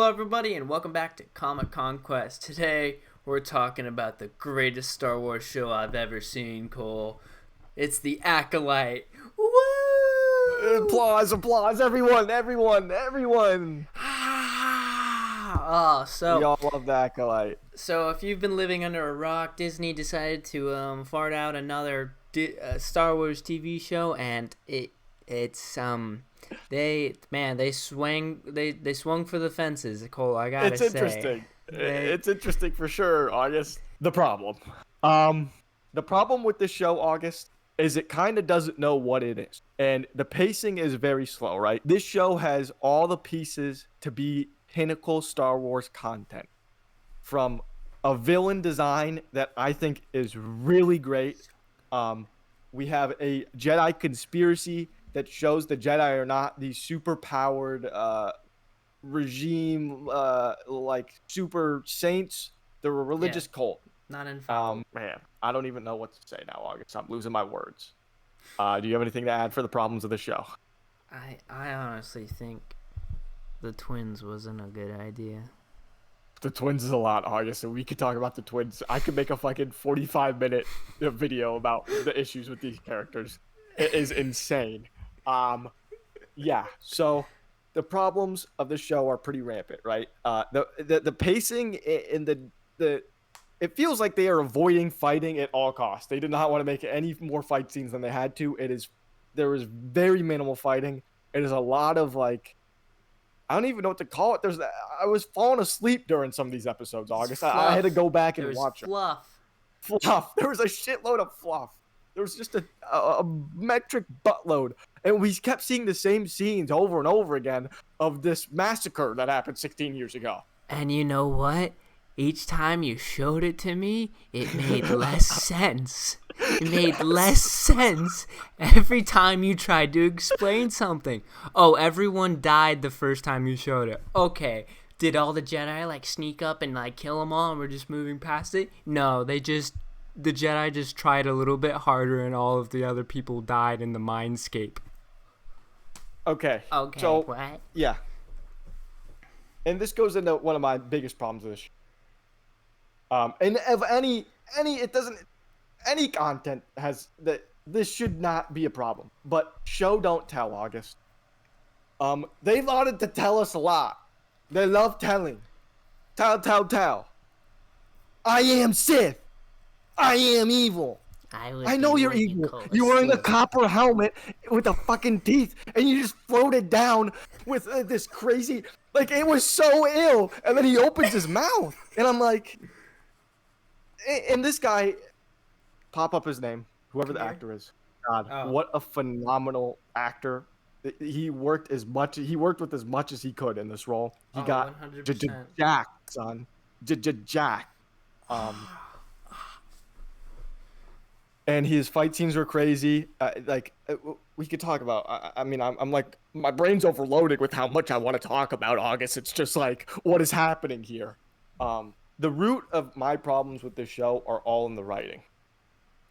everybody, and welcome back to Comic Conquest. Today, we're talking about the greatest Star Wars show I've ever seen, Cole. It's the Acolyte. Woo! Applause, everyone. Oh, We all love the Acolyte. so if you've been living under a rock, Disney decided to fart out another Star Wars TV show, and they swung for the fences, Cole. I gotta It's say, interesting. It's interesting for sure, August. The problem with this show, August, is it kind of doesn't know what it is. And the pacing is very slow, right? This show has all the pieces to be pinnacle Star Wars content. From a villain design that I think is really great. We have a Jedi conspiracy that shows the Jedi are not these super powered regime like super saints. They're a religious cult. not infallible. Man, I don't even know what to say now, August. I'm losing my words. Do you have anything to add for the problems of the show? I honestly think the twins wasn't a good idea. The twins is a lot, August, and we could talk about the twins. I could make a fucking 45-minute video about the issues with these characters. It is insane. Yeah. So the problems of the show are pretty rampant, right? The pacing in the it feels like they are avoiding fighting at all costs. They did not want to make any more fight scenes than they had to. There is very minimal fighting. It is a lot of like, I don't even know what to call it. I was falling asleep during some of these episodes, August. I had to go back and watch fluff. it. Fluff. There was a shitload of fluff. There was just a metric buttload. And we kept seeing the same scenes over and over again of this massacre that happened 16 years ago. And you know what? Each time you showed it to me, it made less sense. It made less sense every time you tried to explain something. Oh, everyone died the first time you showed it. Okay, did all the Jedi like sneak up and like kill them all and we're just moving past it? No, the Jedi just tried a little bit harder and all of the other people died in the mindscape. Okay. So, what? Yeah. And this goes into one of my biggest problems with this show. And of any content has that, this should not be a problem. But show don't tell, August. They wanted to tell us a lot. They love telling. Tell. I am Sith. I am evil. I know you're evil. You're wearing a copper helmet with the fucking teeth, and you just floated down with this crazy, like, it was so ill. And then he opens his mouth, and I'm like, and this guy, pop up his name, whoever the actor is. God, What a phenomenal actor. He worked with as much as he could in this role. He got Jack, son. Jack. And his fight scenes were crazy. We could talk about. I mean, I'm like, my brain's overloaded with how much I want to talk about, August. It's just like, what is happening here? The root of my problems with this show are all in the writing.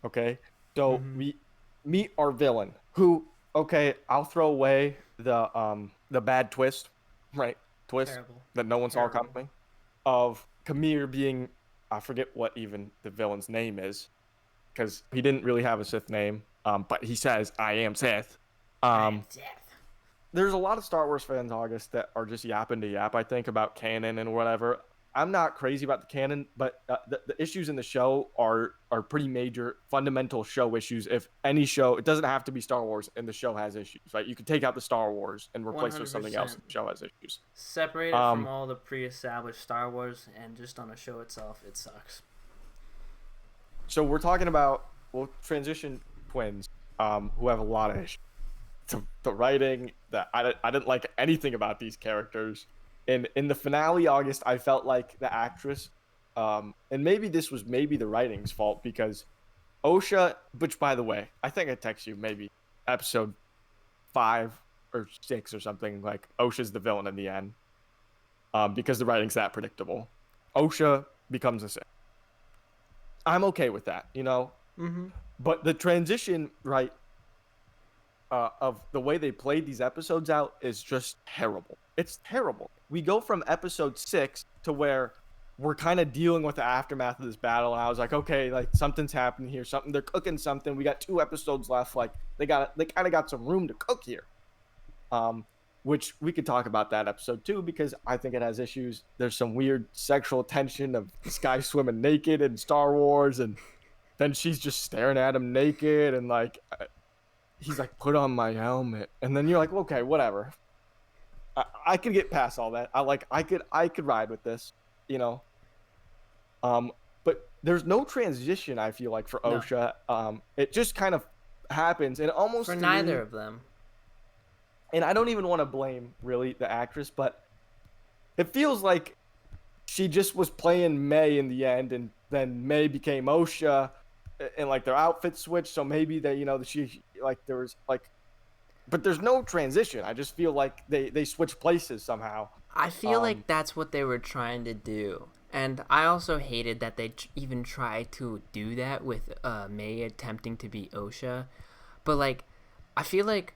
Okay, so we meet our villain, who, okay, I'll throw away the bad twist, right? Twist that no one saw coming, of Kamir being, I forget what even the villain's name is, because he didn't really have a Sith name, but he says, I am Sith. I am Sith. There's a lot of Star Wars fans, August, that are just yapping to yap, I think, about canon and whatever. I'm not crazy about the canon, but the issues in the show are pretty major, fundamental show issues. If any show, it doesn't have to be Star Wars, and the show has issues, right? You could take out the Star Wars and replace it with something else, and the show has issues. Separate it from all the pre-established Star Wars, and just on the show itself, it sucks. So we're talking about, we'll transition twins, who have a lot of issues. The writing, I didn't like anything about these characters. And in the finale, August, I felt like the actress, and maybe this was the writing's fault, because Osha, which, by the way, I think I text you maybe episode 5 or 6 or something, like Osha's the villain in the end, because the writing's that predictable. Osha becomes a Sith. I'm okay with that, you know? Mm-hmm. But the transition, right, of the way they played these episodes out is just terrible. It's terrible. We go from episode 6 to where we're kind of dealing with the aftermath of this battle, and I was like, okay, like something's happening here. Something they're cooking something. We got 2 episodes left. Like they kind of got some room to cook here. Which we could talk about that episode too, because I think it has issues. There's some weird sexual tension of this guy swimming naked in Star Wars, and then she's just staring at him naked, and like he's like, put on my helmet, and then you're like, okay, whatever. I could get past all that. I could ride with this, you know. But there's no transition. I feel like for No. Osha, it just kind of happens, and almost For to neither me, of them. and I don't even want to blame really the actress, but it feels like she just was playing May in the end, and then May became Osha, and like their outfit switched. So maybe that she like there was like, but there's no transition. I just feel like they switched places somehow. I feel like that's what they were trying to do. And I also hated that they even tried to do that with May attempting to be Osha. But like, I feel like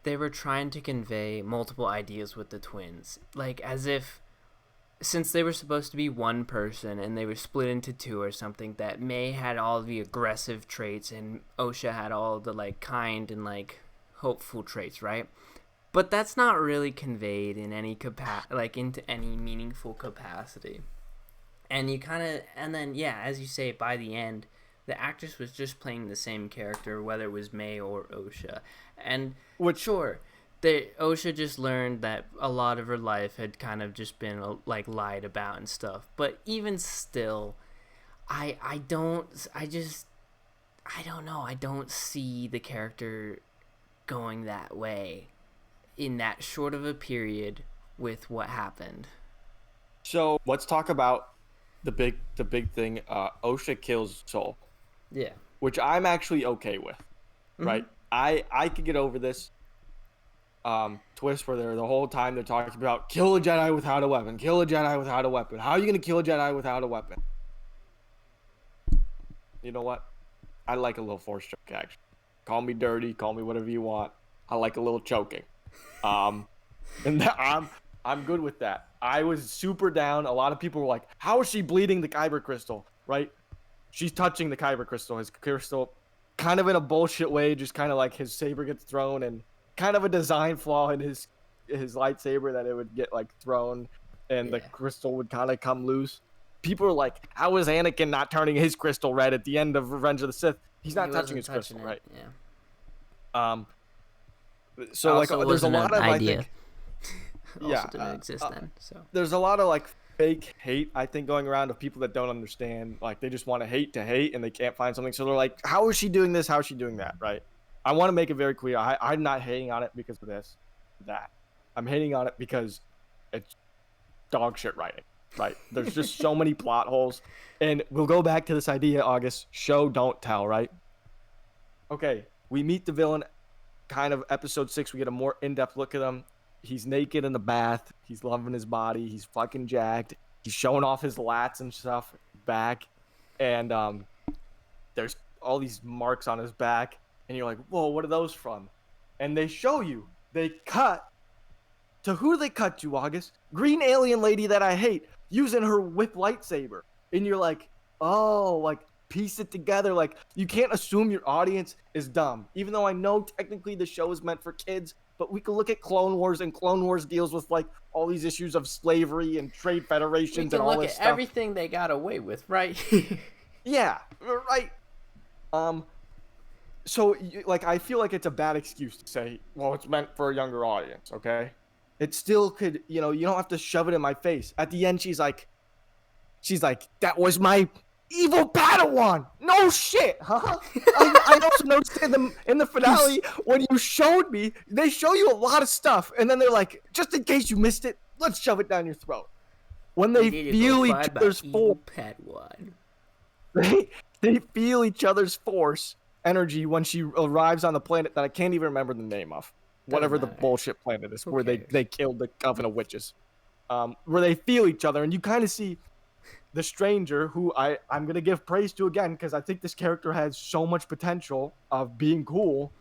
they were trying to convey multiple ideas with the twins. Like, as if, since they were supposed to be one person and they were split into 2 or something, that May had all the aggressive traits and Osha had all the like kind and like hopeful traits, right? But that's not really conveyed in any into any meaningful capacity. And you kind of, and then yeah, as you say, by the end, the actress was just playing the same character, whether it was May or Osha. And sure, Osha just learned that a lot of her life had kind of just been like lied about and stuff. But even still, I don't know. I don't see the character going that way in that short of a period with what happened. So let's talk about the big thing. Osha kills Soul. Yeah. Which I'm actually okay with. Mm-hmm. Right? I could get over this twist where they're the whole time they're talking about kill a Jedi without a weapon. Kill a Jedi without a weapon. How are you gonna kill a Jedi without a weapon? You know what? I like a little force choke action. Call me dirty, call me whatever you want. I like a little choking. And I'm good with that. I was super down. A lot of people were like, how is she bleeding the kyber crystal? Right? She's touching the kyber crystal. His crystal, kind of in a bullshit way, just kind of like his saber gets thrown, and kind of a design flaw in his lightsaber that it would get like thrown and the crystal would kind of come loose. People are like, how is Anakin not turning his crystal red at the end of Revenge of the Sith? He's not touching his crystal, right? Yeah. So like there's a lot of idea. I think also didn't exist then. So there's a lot of like fake hate I think going around of people that don't understand. Like they just want to hate and they can't find something. So they're like, how is she doing this? How is she doing that? Right? I want to make it very clear. I'm not hating on it because of that. I'm hating on it because it's dog shit writing. Right? There's just so many plot holes, and we'll go back to this idea, August. Show don't tell. Right? Okay, we meet the villain. Kind of episode 6, we get a more in-depth look at him. He's naked in the bath. He's loving his body. He's fucking jacked. He's showing off his lats and stuff back. And there's all these marks on his back. And you're like, whoa, what are those from? And they show you. They cut to who do they cut to, August? Green alien lady that I hate using her whip lightsaber. And you're like, oh, like, piece it together. Like, you can't assume your audience is dumb, even though I know technically the show is meant for kids. But we can look at Clone Wars, and Clone Wars deals with like all these issues of slavery and trade federations and all this stuff. We can look at everything they got away with, right? Yeah, right. So like I feel like it's a bad excuse to say, well, it's meant for a younger audience. Okay, it still could. You don't have to shove it in my face. At the end, she's like, that was my evil Padawan. No shit, huh? I also noticed in the finale when you showed me, they show you a lot of stuff, and then they're like, just in case you missed it, let's shove it down your throat. When they feel each other's force, they feel each other's force energy when she arrives on the planet that I can't even remember the name of, whatever the bullshit planet is, where they killed the coven of witches, where they feel each other, and you kind of see the stranger, who I'm going to give praise to again, because I think this character has so much potential of being cool.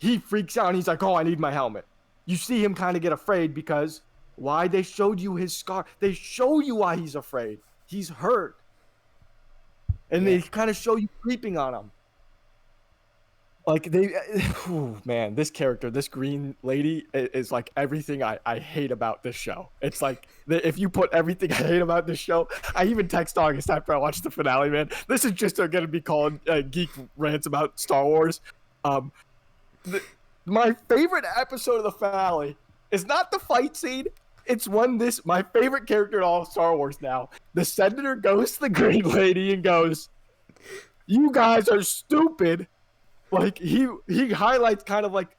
he freaks out and he's like, oh, I need my helmet. You see him kind of get afraid because why? They showed you his scar. They show you why he's afraid. He's hurt. And they kind of show you creeping on him. Like man, this character, this green lady is like everything I hate about this show. It's like if you put everything I hate about this show, I even text August after I watched the finale, man. This is just going to be called Geek Rants about Star Wars. My favorite episode of the finale is not the fight scene. It's my favorite character in all of Star Wars now. The Senator goes to the green lady and goes, you guys are stupid. Like, he highlights kind of like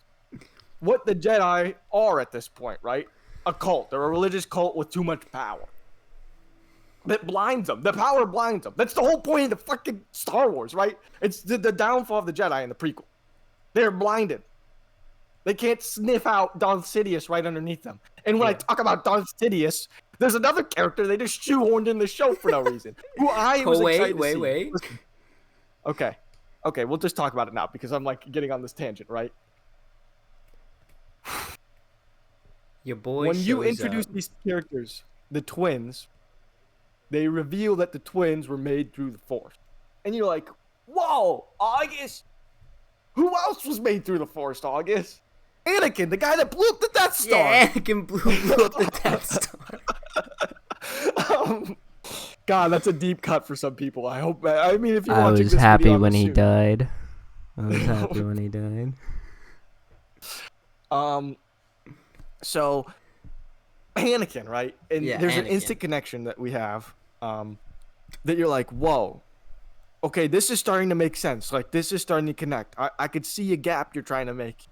what the Jedi are at this point, right? A cult. They're a religious cult with too much power. That blinds them. The power blinds them. That's the whole point of the fucking Star Wars, right? It's the downfall of the Jedi in the prequel. They're blinded. They can't sniff out Darth Sidious right underneath them. And when I talk about Darth Sidious, there's another character they just shoehorned in the show for no reason. Who I was excited to see. Wait. Okay, we'll just talk about it now because I'm like getting on this tangent, right? Your boy. When you introduce these characters, the twins, they reveal that the twins were made through the Force. And you're like, whoa, August? Who else was made through the Force, August? Anakin, the guy that blew up the Death Star. Yeah, Anakin blew up the Death Star. God, that's a deep cut for some people. I hope. I mean, if you're I watching was this happy video, when he died. I was happy when he died. So Anakin, right? And there's an Anakin. instant connection that we have. That you're like, whoa. Okay, this is starting to make sense. Like, this is starting to connect. I could see a gap you're trying to make.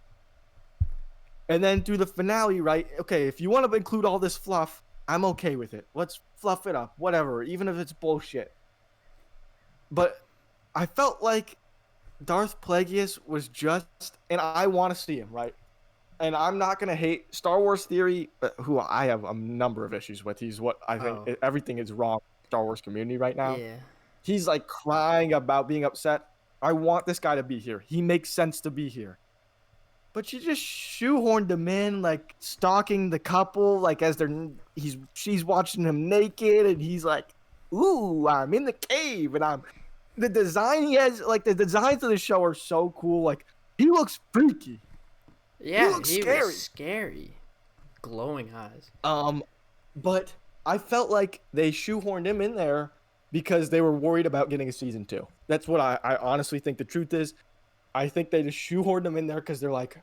And then through the finale, right? Okay, if you want to include all this fluff, I'm okay with it. Let's fluff it up, whatever, even if it's bullshit. But I felt like Darth Plagueis was just, and I want to see him, right? And I'm not going to hate Star Wars Theory, who I have a number of issues with. He's what I think everything is wrong with the Star Wars community right now. Yeah. He's like crying about being upset. I want this guy to be here. He makes sense to be here. But you just shoehorned him in, like stalking the couple, like as she's watching him naked, and he's like, "Ooh, I'm in the cave," and the design he has, like the designs of the show are so cool. Like he looks freaky. Yeah, he looks scary. Was scary, glowing eyes. But I felt like they shoehorned him in there because they were worried about getting a season 2. That's what I honestly think the truth is. I think they just shoehorned them in there because they're like,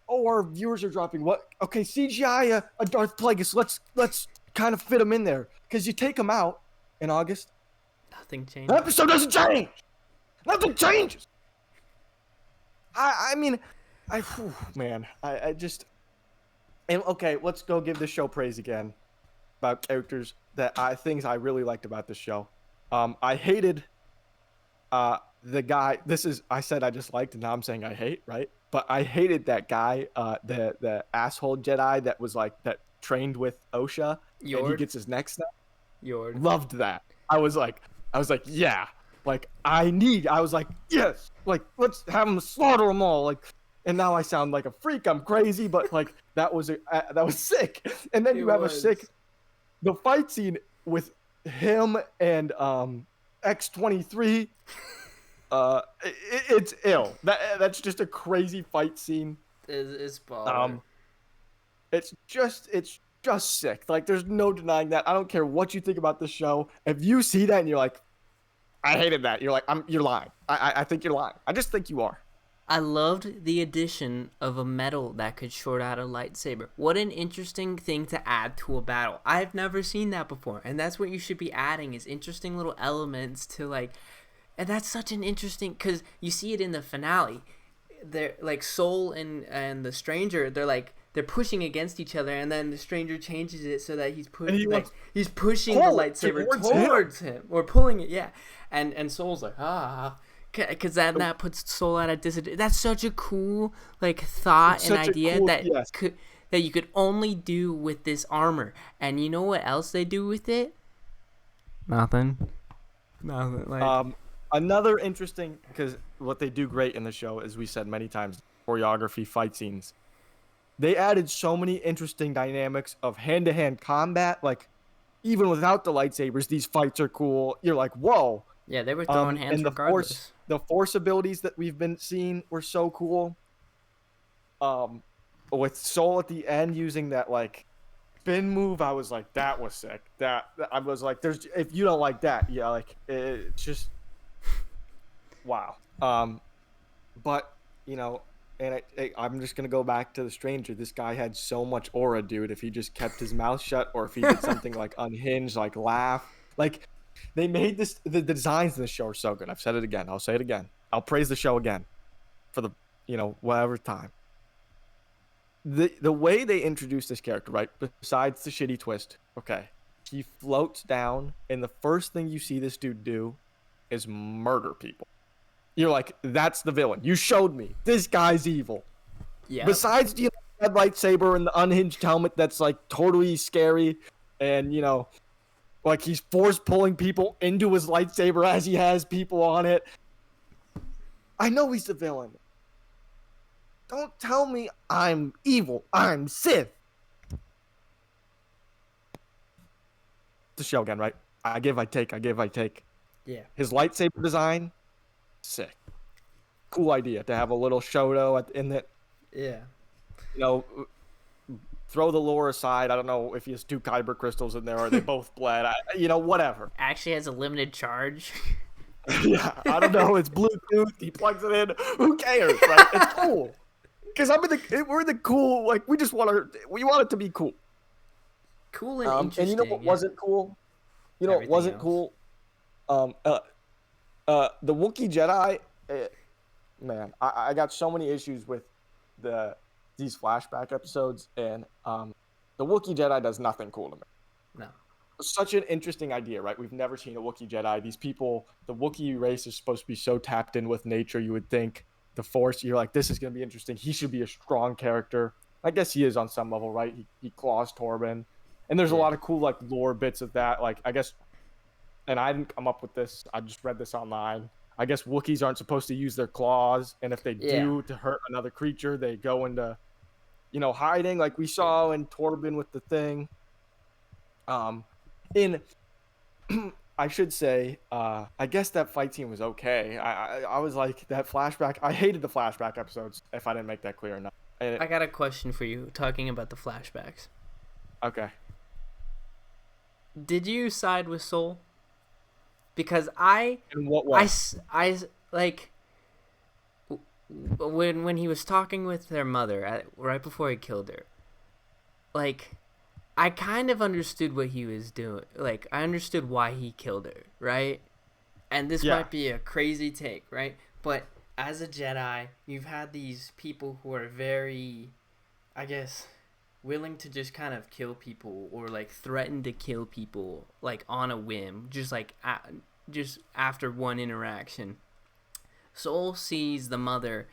oh, our viewers are dropping. What? Okay, CGI a Darth Plagueis. Let's kind of fit him in there. Because you take him out in August. Nothing changes. The episode doesn't change. Nothing changes. I mean, I just... And okay, let's go give this show praise again about characters things I really liked about this show. I hated... the guy, I said I just liked, and now I'm saying I hate, right? But I hated that guy, the asshole Jedi that was like, that trained with Osha, and he gets his neck snapped. Loved that. I was like, yeah. Like, I was like, yes. Like, let's have him slaughter them all. Like, and now I sound like a freak. I'm crazy, but like, that was sick. And then you have the fight scene with him and X-23. It's ill. That's just a crazy fight scene. It's baller. It's just sick. Like, there's no denying that. I don't care what you think about the show. If you see that and you're like, I hated that, you're like, you're lying. I think you're lying. I just think you are. I loved the addition of a metal that could short out a lightsaber. What an interesting thing to add to a battle. I've never seen that before, and that's what you should be adding, is interesting little elements to, like, and that's such an interesting, because you see it in the finale. They're like Soul and the Stranger, they're pushing against each other, and then the Stranger changes it so that he's pushing the lightsaber towards him, or pulling it, yeah. And Soul's like, because that puts Soul at a disadvantage. That's such a cool thought and idea that you could only do with this armor. And you know what else they do with it? Nothing. Another interesting, because what they do great in the show, as we said many times, choreography, fight scenes. They added so many interesting dynamics of hand-to-hand combat. Like even without the lightsabers, these fights are cool. You're like, whoa. Yeah, they were throwing hands And regardless. the force abilities that we've been seeing were so cool. Um, with Soul at the end using that like spin move, I was like, that was sick. That I was like, there's if you don't like that, yeah, like it's just wow. But you know, and I'm just gonna go back to the stranger. This guy had so much aura, dude. If he just kept his mouth shut, or if he did something like unhinged, like laugh, like they made this. The designs in the show are so good. I've said it again. I'll say it again. I'll praise the show again for the whatever time. The way they introduced this character, right? Besides the shitty twist, okay, he floats down, and the first thing you see this dude do is murder people. You're like, that's the villain. You showed me. This guy's evil. Yeah. Besides the red lightsaber and the unhinged helmet that's like totally scary, and like he's force pulling people into his lightsaber as he has people on it. I know he's the villain. Don't tell me I'm evil. I'm Sith. The show again, right? I give, I take. Yeah. His lightsaber design, sick. Cool idea to have a little Shoto in it. Yeah. Throw the lore aside. I don't know if he has 2 kyber crystals in there or they both bled. Whatever. Actually has a limited charge. Yeah, I don't know. It's Bluetooth. He plugs it in. Who cares, right? It's cool. Because we're the cool. Like we want it to be cool. Cool and interesting. And you know what wasn't cool? You know what wasn't cool? The Wookiee Jedi. Man, I got so many issues with these flashback episodes, and the Wookiee Jedi does nothing cool to me. No. Such an interesting idea, right? We've never seen a Wookiee Jedi. These people, the Wookiee race is supposed to be so tapped in with nature. You would think the Force, you're like, this is going to be interesting. He should be a strong character. I guess he is on some level, right? He claws Torben. And there's a lot of cool, like, lore bits of that. Like, I guess, and I didn't come up with this. I just read this online. I guess Wookiees aren't supposed to use their claws. And if they do to hurt another creature, they go into, hiding. Like we saw in Torben with the thing. I should say, I guess that fight scene was okay. I was like, that flashback, I hated the flashback episodes, if I didn't make that clear enough. I got a question for you, talking about the flashbacks. Okay. Did you side with Soul? Because I... In what way? I like... When he was talking with their mother, right before he killed her, like... I kind of understood what he was doing. Like, I understood why he killed her, right? And this might be a crazy take, right? But as a Jedi, you've had these people who are very, I guess, willing to just kind of kill people or, like, threaten to kill people, like, on a whim, just, like, just after one interaction. Soul sees the mother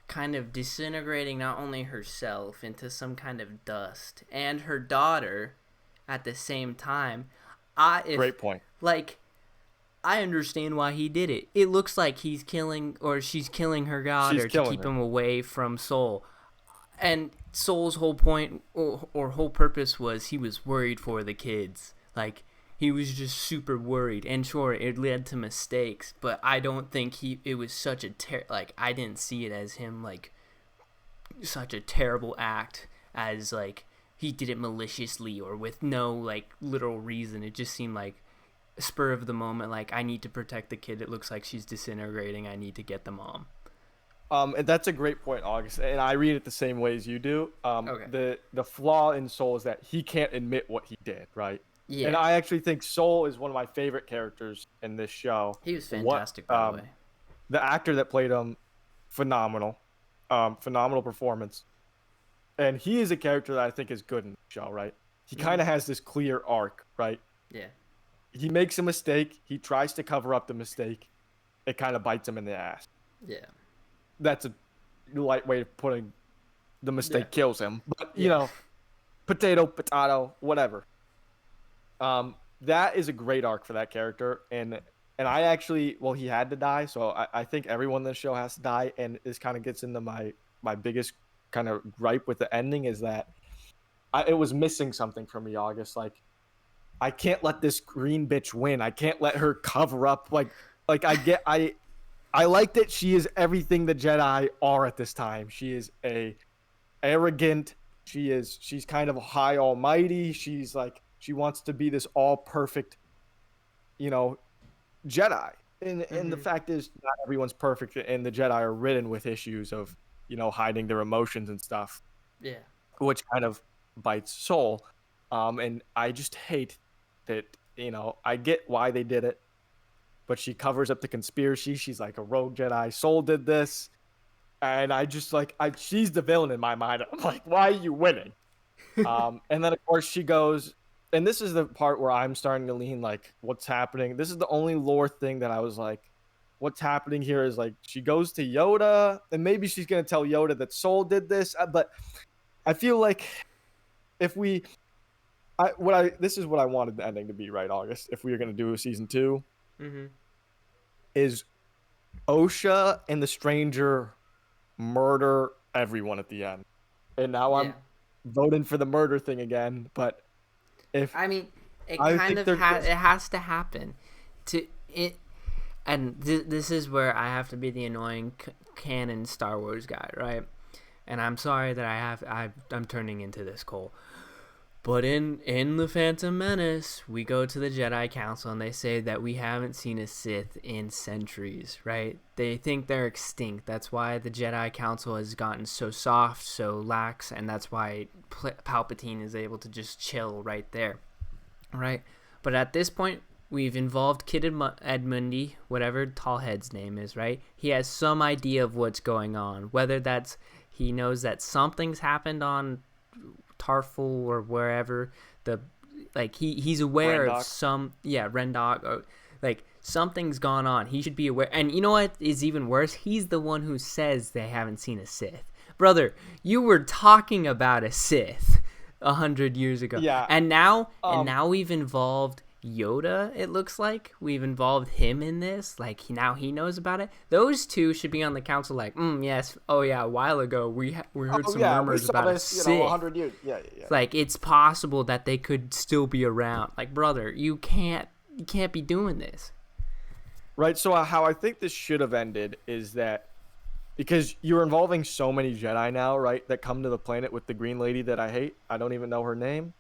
kind of disintegrating not only herself into some kind of dust and her daughter at the same time. Great point. Like, I understand why he did it. It looks like he's killing, or she's killing her daughter to keep him away from Soul. And Soul's whole point or whole purpose was he was worried for the kids. Like, he was just super worried. And sure, it led to mistakes, but I don't think it was such a I didn't see it as him, like, such a terrible act as, like, he did it maliciously or with no, like, literal reason. It just seemed like a spur of the moment, like, I need to protect the kid. It looks like she's disintegrating. I need to get the mom. And that's a great point, August, and I read it the same way as you do. Okay. The flaw in Soul is that he can't admit what he did, right? Yeah. And I actually think Soul is one of my favorite characters in this show. He was fantastic, by the way. The actor that played him, phenomenal. Phenomenal performance. And he is a character that I think is good in the show, right? He kind of has this clear arc, right? Yeah. He makes a mistake. He tries to cover up the mistake. It kind of bites him in the ass. Yeah. That's a light way of putting the mistake kills him. But, potato, whatever. That is a great arc for that character, and I actually, he had to die, so I think everyone in the show has to die, and this kind of gets into my my biggest kind of gripe with the ending is that it was missing something from me, August. Like, I can't let this green bitch win. I can't let her cover up. Like I like that she is everything the Jedi are at this time. She is a arrogant. She's kind of high almighty. She's like she wants to be this all perfect, you know, Jedi. And the Mm-hmm. fact is not everyone's perfect and the Jedi are ridden with issues of, hiding their emotions and stuff, Yeah. which kind of bites soul. And I just hate that, I get why they did it, but she covers up the conspiracy. She's like a rogue Jedi. Soul did this. And I just like she's the villain in my mind. I'm like, why are you winning? And then of course she goes, and this is the part where I'm starting to lean like, what's happening? This is the only lore thing that I was like, what's happening here is like she goes to Yoda, and maybe she's gonna tell Yoda that Soul did this, but I feel like if we, this is what I wanted the ending to be, right, August? If we were gonna do a season 2, Mm-hmm. is Osha and the Stranger murder everyone at the end, and now Yeah. I'm voting for the murder thing again, but if I mean, it I kind think of they're it has to happen to it. And this is where I have to be the annoying canon Star Wars guy, right? And I'm sorry that I'm turning into this, Cole. But in the Phantom Menace, we go to the Jedi Council and they say that we haven't seen a Sith in centuries, right? They think they're extinct. That's why the Jedi Council has gotten so soft, so lax, and that's why Palpatine is able to just chill right there, right? But at this point, we've involved Kid Edmundi, whatever Tallhead's name is, right? He has some idea of what's going on, whether that's he knows that something's happened on Tarful or wherever he's aware of some Rendok or like something's gone on. He should be aware. And you know what is even worse? He's the one who says they haven't seen a Sith. Brother, you were talking about a Sith 100 years ago. Yeah. And now we've involved Yoda, it looks like. We've involved him in this. Like, now he knows about it. Those two should be on the council like, yes, oh yeah, a while ago we heard some murmurs about a Sith. 100 years. Yeah. Like, it's possible that they could still be around. Like, brother, you can't be doing this. Right, so how I think this should have ended is that because you're involving so many Jedi now, right, that come to the planet with the green lady that I hate. I don't even know her name.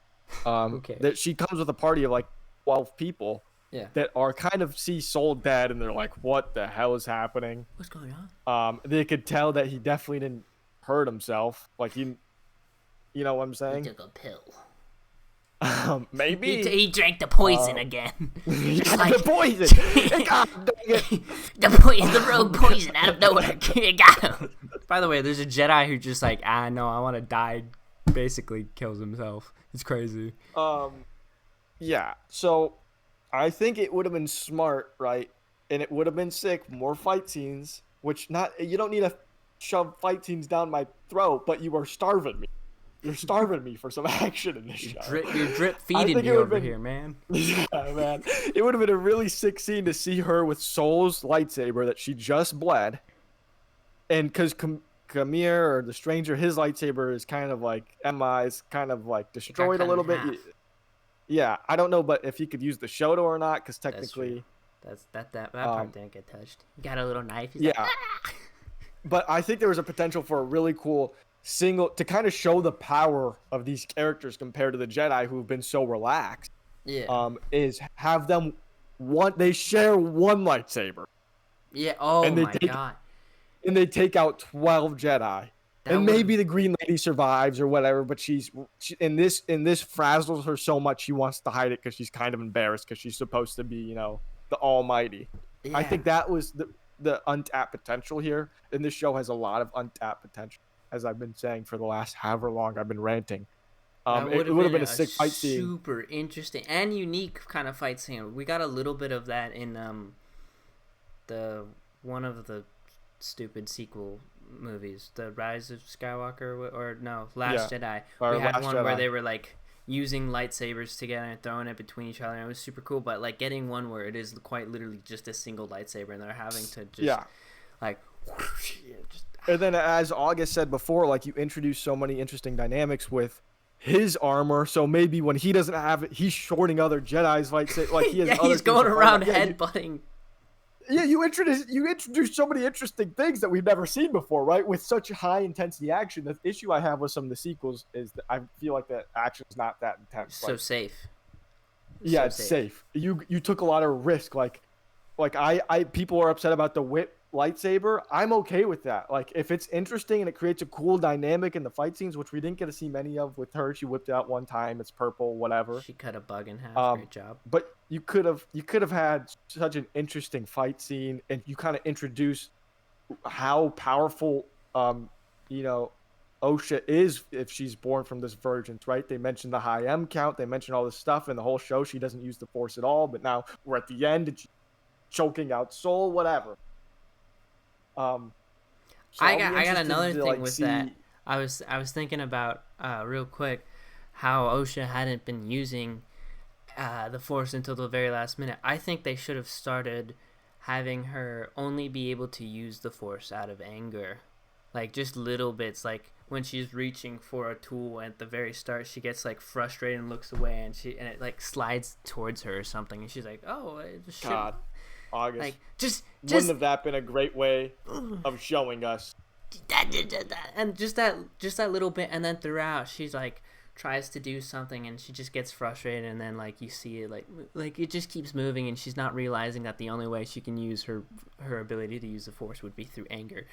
Okay. That she comes with a party of like 12 people Yeah. that are kind of see Soul dead, and they're like, what the hell is happening? What's going on? They could tell that he definitely didn't hurt himself. Like, you know what I'm saying? He took a pill. Maybe. He drank the poison again. The poison! God dang it. the rogue poison out of nowhere. Got him. By the way, there's a Jedi who just like, no, I want to die, basically kills himself. It's crazy. Yeah, so I think it would have been smart, right? And it would have been sick, more fight scenes, which you don't need to shove fight scenes down my throat, but you are starving me. You're starving me for some action in this show. You're drip feeding me over here, man. Yeah, man. It would have been a really sick scene to see her with Soul's lightsaber that she just bled. And because Kamir, or the Stranger, his lightsaber is kind of like, Emma's kind of like destroyed a little bit. Yeah, I don't know, but if he could use the Shoto or not, because technically... That part didn't get touched. You got a little knife. Yeah. Like, but I think there was a potential for a really cool to kind of show the power of these characters compared to the Jedi who've been so relaxed. Yeah. Is have them they share one lightsaber. Yeah. Oh my god. And they take out 12 Jedi. Maybe the Green Lady survives or whatever, but she in this frazzles her so much she wants to hide it because she's kind of embarrassed because she's supposed to be, the Almighty. Yeah. I think that was the untapped potential here, and this show has a lot of untapped potential, as I've been saying for the last however long I've been ranting. It would have been a sick fight scene. Super interesting and unique kind of fight scene. We got a little bit of that in the one of the stupid sequel movies, The Rise of Skywalker, or no, Last Jedi. We had one where they were like using lightsabers together and throwing it between each other, and it was super cool. But like getting one where it is quite literally just a single lightsaber, and they're having to just like And then, as August said before, like you introduce so many interesting dynamics with his armor. So maybe when he doesn't have it, he's shorting other Jedi's lightsaber. Like he has yeah, other he's things going to fight. around Like, headbutting. you introduce so many interesting things that we've never seen before, right? With such high intensity action. The issue I have with some of the sequels is that I feel like the action's not that intense. So safe. Yeah, So it's safe. You took a lot of risk. Like I people are upset about the whip lightsaber. I'm okay with that. Like if it's interesting and it creates a cool dynamic in the fight scenes, which we didn't get to see many of with her. She whipped it out one time. It's purple, whatever. She cut a bug in half. Great job. But you could have had such an interesting fight scene, and you kind of introduce how powerful you know Osha is if she's born from this virgins, right? They mentioned the high M count, they mentioned all this stuff in the whole show. She doesn't use the Force at all, but now we're at the end and she's choking out Soul, whatever. So I got another thing with see... that. I was thinking about real quick how Osha hadn't been using the Force until the very last minute. I think they should have started having her only be able to use the Force out of anger, like just little bits, like when she's reaching for a tool at the very start, she gets like frustrated and looks away, and it like slides towards her or something, and she's like, "Oh, it just God, August, like just wouldn't have that been a great way of showing us?" And just that little bit, and then throughout she's like tries to do something and she just gets frustrated, and then like you see it like it just keeps moving, and she's not realizing that the only way she can use her ability to use the Force would be through anger,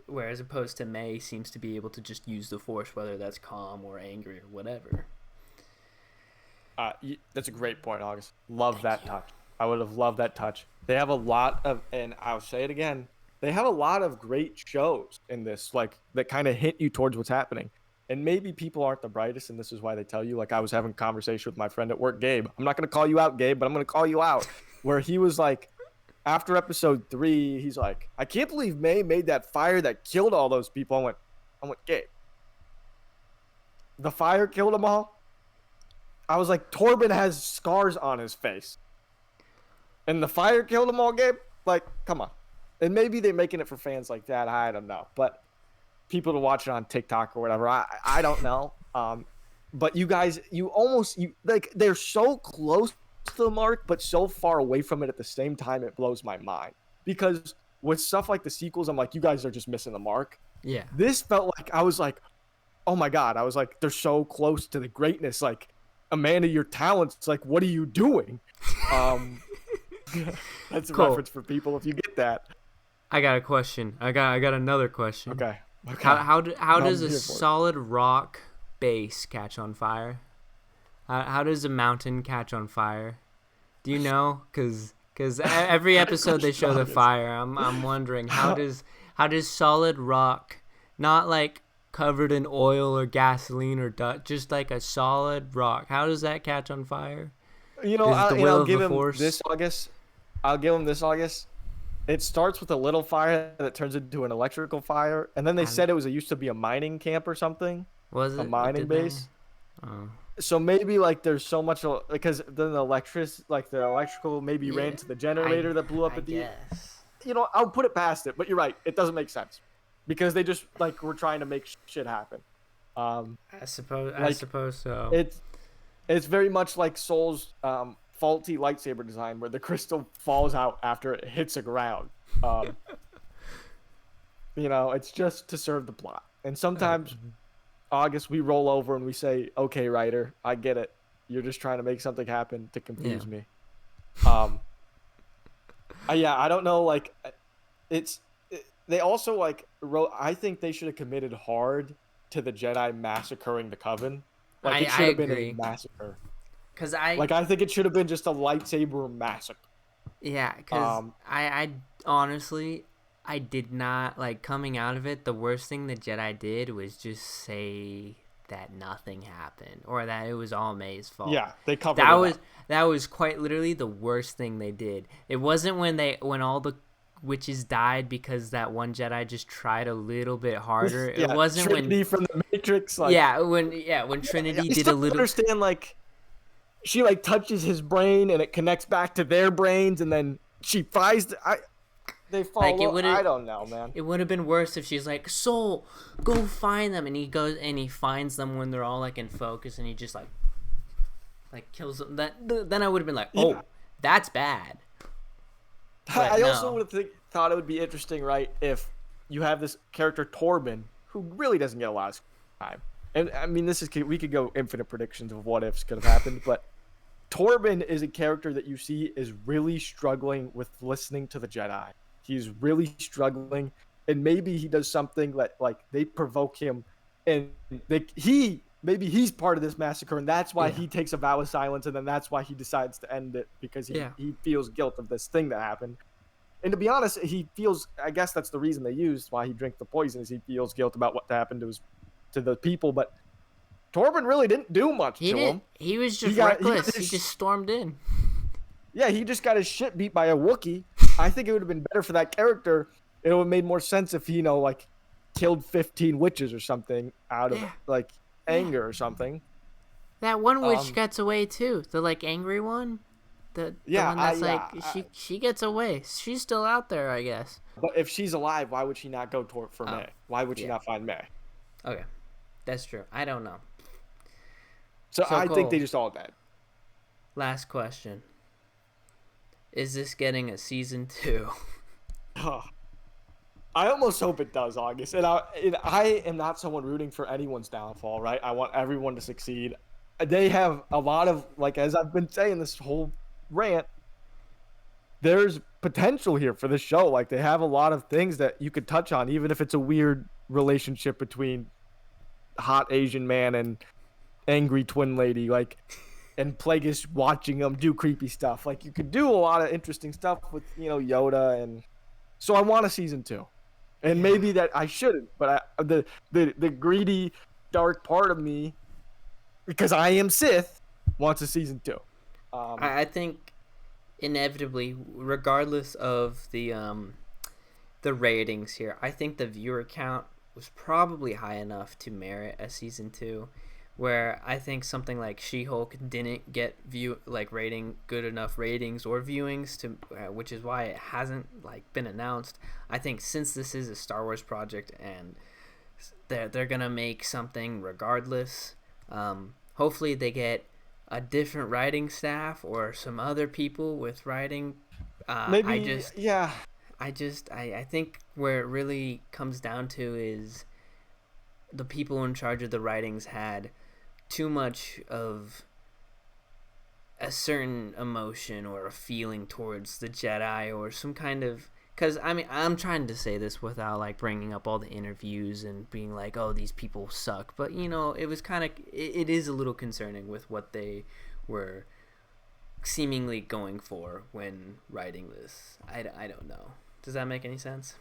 whereas opposed to May seems to be able to just use the Force whether that's calm or angry or whatever. That's a great point, August. Love that touch. I would have loved that touch. They have a lot of, and I'll say it again, they have a lot of great shows in this, like that kind of hint you towards what's happening. And maybe people aren't the brightest, and this is why they tell you. Like I was having a conversation with my friend at work, Gabe. I'm not going to call you out, Gabe, but I'm going to call you out. Where he was like, after episode 3, he's like, I can't believe May made that fire that killed all those people. I went, Gabe, the fire killed them all? I was like, Torben has scars on his face. And the fire killed them all, Gabe? Like, come on. And maybe they're making it for fans like that. I don't know. But people to watch it on TikTok or whatever. I don't know. But you guys, they're so close to the mark, but so far away from it at the same time, it blows my mind. Because with stuff like the sequels, I'm like, you guys are just missing the mark. Yeah. This felt like, I was like, oh my God. I was like, they're so close to the greatness. Like, Amanda, your talents, like, what are you doing? That's a reference for people if you get that. I got a question. I got another question. Okay. How does a solid rock base catch on fire? How does a mountain catch on fire? Do you know? Because every episode they show the fire. I'm wondering how does solid rock, not like covered in oil or gasoline or dust, just like a solid rock, how does that catch on fire? I'll give him this, August. It starts with a little fire that turns into an electrical fire, and then they said it used to be a mining camp or something. Was it a mining base? Oh. So maybe like there's so much, because then the electrical maybe ran to the generator that blew up at the. I'll put it past it, but you're right. It doesn't make sense because they just were trying to make shit happen. I suppose so. It's very much like Soul's faulty lightsaber design, where the crystal falls out after it hits the ground. It's just to serve the plot. And sometimes, August, we roll over and we say, "Okay, writer, I get it. You're just trying to make something happen to confuse me." I don't know. They also wrote. I think they should have committed hard to the Jedi massacring the Coven. It should have been a massacre. Cause I think it should have been just a lightsaber massacre. Yeah, because I honestly, I did not coming out of it. The worst thing the Jedi did was just say that nothing happened or that it was all May's fault. Yeah, they covered that was quite literally the worst thing they did. It wasn't when all the witches died because that one Jedi just tried a little bit harder. It wasn't Trinity from the Matrix. When Trinity did a little. Understand she touches his brain and it connects back to their brains, and then she fries. they Like follow. I don't know, man. it would have been worse if she's like, Soul, go find them, and he goes and he finds them when they're all like in focus, and he just like kills them. Then I would have been like, oh, Yeah. that's bad. But I also no. would have thought it would be interesting, right, if you have this character Torben who really doesn't get a lot of time. And I mean, we could go infinite predictions of what ifs could have happened, but Torben is a character that you see is really struggling with listening to the Jedi. He's really struggling, and maybe he does something like they provoke him, and maybe he's part of this massacre, and that's why Yeah. he takes a vow of silence, and then that's why he decides to end it because Yeah. he feels guilt of this thing that happened. And to be honest, he feels. I guess that's the reason they used why he drank the poison is he feels guilt about what happened to the people, but Torben really didn't do much He to didn't. him. He was He just got reckless. He his just stormed in. Yeah, he just got his shit beat by a Wookiee. I think it would have been better for that character. It would have made more sense if he, like, killed 15 witches or something out of, Yeah. like, Yeah. anger or something. That one witch Um, gets away too. The like angry one. The one that's she gets away. She's still out there, I guess. But if she's alive, why would she not go for Oh, May? Why would she yeah. not find May? Okay, that's true. I don't know. So So I think they Cole, just all dead. last question: is this getting a season 2? I almost hope it does, August. I am not someone rooting for anyone's downfall, right? I want everyone to succeed. They have a lot of, like, as I've been saying this whole rant, there's potential here for this show. Like, they have a lot of things that you could touch on, even if it's a weird relationship between hot Asian man and angry twin lady, like, and Plagueis watching them do creepy stuff. Like, you could do a lot of interesting stuff with, Yoda, and so I want a season 2. And Yeah. maybe that I shouldn't, but the greedy, dark part of me, because I am Sith, wants a season 2. I think inevitably, regardless of the ratings here, I think the viewer count was probably high enough to merit a season 2. Where I think something like She-Hulk didn't get good enough ratings or viewings to, which is why it hasn't been announced. I think since this is a Star Wars project and they're gonna make something regardless. Hopefully they get a different writing staff or some other people with writing. Maybe, yeah. I think where it really comes down to is the people in charge of the writings had too much of a certain emotion or a feeling towards the Jedi or some kind of, because I mean I'm trying to say this without bringing up all the interviews and being like, oh, these people suck, but it was kind of it is a little concerning with what they were seemingly going for when writing this. I don't know. Does that make any sense?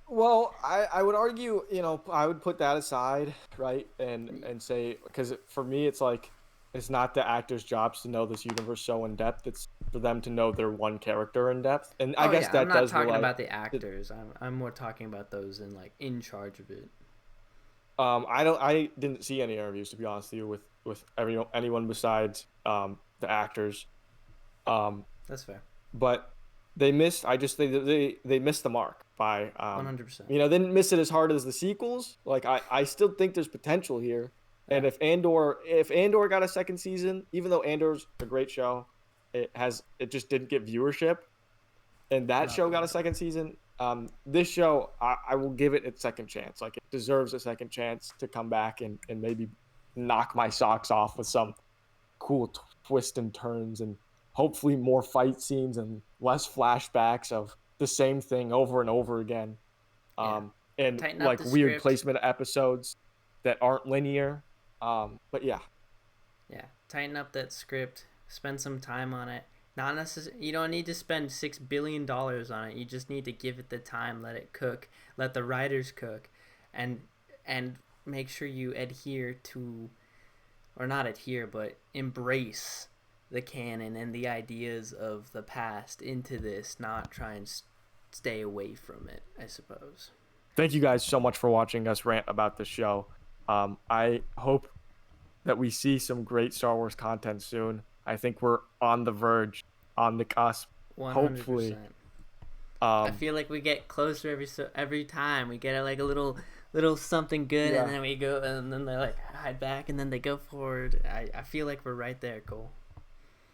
Well, I would argue, I would put that aside, right? And say, because for me, it's like, it's not the actors' jobs to know this universe so in depth. It's for them to know their one character in depth. And I guess Yeah, I'm that not does talking rely. about the actors. I'm more talking about those in charge of it. I didn't see any interviews, to be honest with you, with anyone besides the actors. That's fair. But they missed. They missed the mark by 100%. they didn't miss it as hard as the sequels. Like, I still think there's potential here. And Yeah. if Andor got a second season, even though Andor's a great show, it just didn't get viewership. And that show got a second season. This show, I will give it its second chance. Like, it deserves a second chance to come back and maybe knock my socks off with some cool twists and turns, and hopefully more fight scenes and less flashbacks of the same thing over and over again. Yeah. And Tighten up like the weird script. placement episodes that aren't linear. But yeah. Yeah, tighten up that script. Spend some time on it. Not necessarily. You don't need to spend $6 billion on it. You just need to give it the time. Let it cook. Let the writers cook, and make sure you adhere to, or not adhere, but embrace the canon and the ideas of the past into this. Not try and stay away from it, I suppose. Thank you guys so much for watching us rant about this show. I hope that we see some great Star Wars content soon. I think we're on the verge, on the cusp. 100%. Hopefully. I feel like we get closer every time. We get like a little something good, Yeah. and then we go, and then they like hide back, and then they go forward. I feel like we're right there, Cole.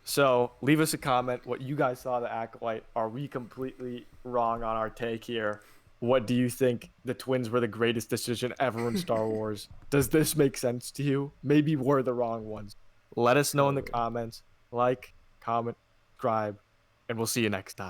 So leave us a comment what you guys saw the Acolyte. Are we completely wrong on our take here? What do you think the twins were the greatest decision ever in Star Wars? Does this make sense to you? Maybe we're the wrong ones. Let us know in the Totally. comments. Like, comment, subscribe, and we'll see you next time.